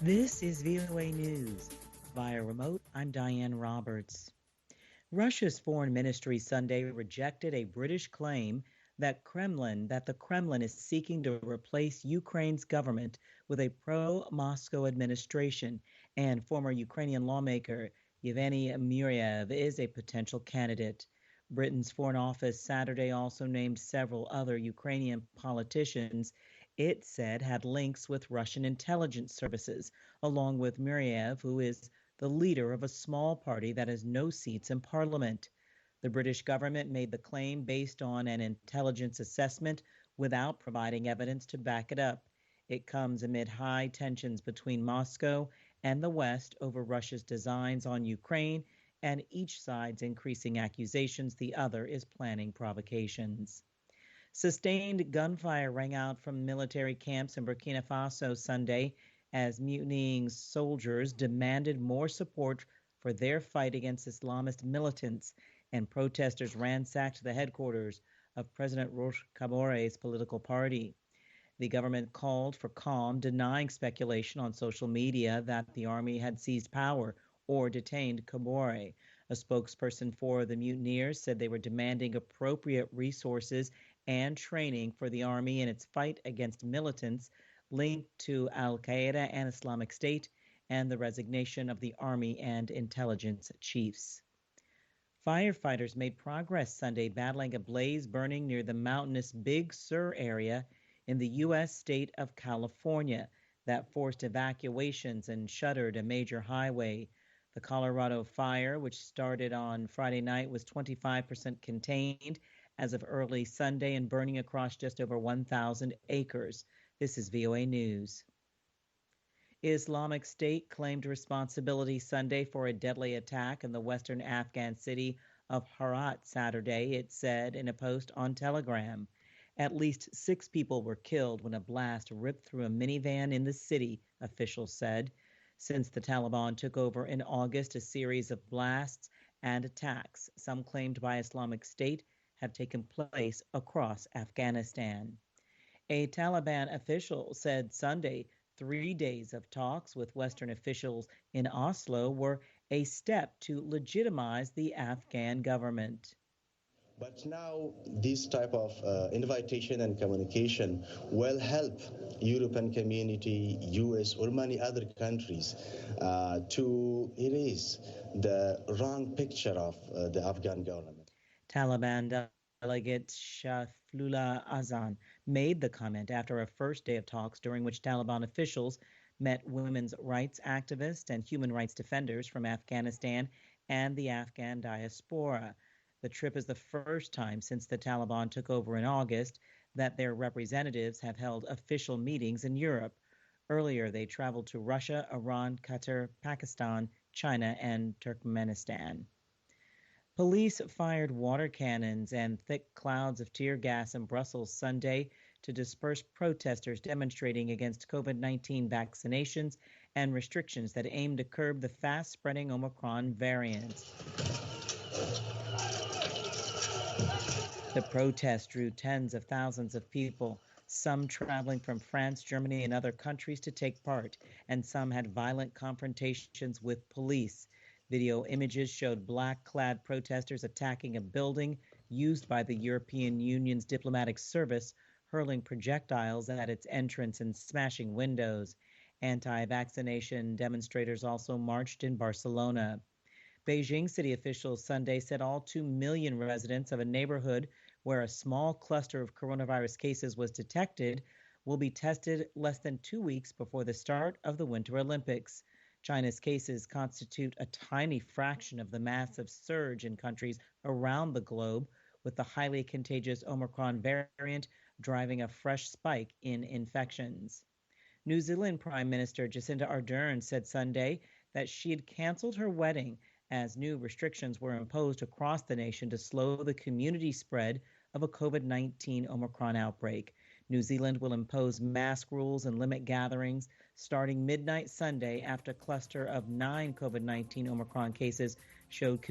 This is VOA News. Via remote, I'm Diane Roberts. Russia's foreign ministry Sunday rejected a British claim that the Kremlin is seeking to replace Ukraine's government with a pro-Moscow administration, and former Ukrainian lawmaker Yevgeny Muryev is a potential candidate. Britain's Foreign Office Saturday also named several other Ukrainian politicians it said had links with Russian intelligence services, along with Muryev, who is the leader of a small party that has no seats in parliament. The British government made the claim based on an intelligence assessment without providing evidence to back it up. It comes amid high tensions between Moscow and the West over Russia's designs on Ukraine, and each side's increasing accusations the other is planning provocations. Sustained gunfire rang out from military camps in Burkina Faso Sunday as mutinying soldiers demanded more support for their fight against Islamist militants, and protesters ransacked the headquarters of President Roch Kabore's political party. The government called for calm, denying speculation on social media that the army had seized power or detained Kabore. A spokesperson for the mutineers said they were demanding appropriate resources and training for the army in its fight against militants linked to Al Qaeda and Islamic State, and the resignation of the army and intelligence chiefs. Firefighters made progress Sunday battling a blaze burning near the mountainous Big Sur area in the U.S. state of California that forced evacuations and shuttered a major highway. The Colorado fire, which started on Friday night, was 25% contained as of early Sunday and burning across just over 1,000 acres. This is VOA News. Islamic State claimed responsibility Sunday for a deadly attack in the western Afghan city of Herat Saturday, it said in a post on Telegram. At least 6 people were killed when a blast ripped through a minivan in the city, officials said. Since the Taliban took over in August, a series of blasts and attacks, some claimed by Islamic State, have taken place across Afghanistan. A Taliban official said Sunday 3 days of talks with Western officials in Oslo were a step to legitimize the Afghan government. But now this type of invitation and communication will help European community, US, or many other countries to erase the wrong picture of the Afghan government. Taliban delegate Shafullah Azan made the comment after a first day of talks during which Taliban officials met women's rights activists and human rights defenders from Afghanistan and the Afghan diaspora. The trip is the first time since the Taliban took over in August that their representatives have held official meetings in Europe. Earlier, they traveled to Russia, Iran, Qatar, Pakistan, China, and Turkmenistan. Police fired water cannons and thick clouds of tear gas in Brussels Sunday to disperse protesters demonstrating against COVID-19 vaccinations and restrictions that aim to curb the fast-spreading Omicron variant. The protest drew tens of thousands of people, some traveling from France, Germany, and other countries to take part, and some had violent confrontations with police. Video images showed black-clad protesters attacking a building used by the European Union's diplomatic service, hurling projectiles at its entrance and smashing windows. Anti-vaccination demonstrators also marched in Barcelona. Beijing city officials Sunday said all 2 million residents of a neighborhood where a small cluster of coronavirus cases was detected will be tested less than 2 weeks before the start of the Winter Olympics. China's cases constitute a tiny fraction of the massive surge in countries around the globe, with the highly contagious Omicron variant driving a fresh spike in infections. New Zealand Prime Minister Jacinda Ardern said Sunday that she had canceled her wedding as new restrictions were imposed across the nation to slow the community spread of a COVID-19 Omicron outbreak. New Zealand will impose mask rules and limit gatherings starting midnight Sunday after a cluster of 9 COVID-19 Omicron cases showed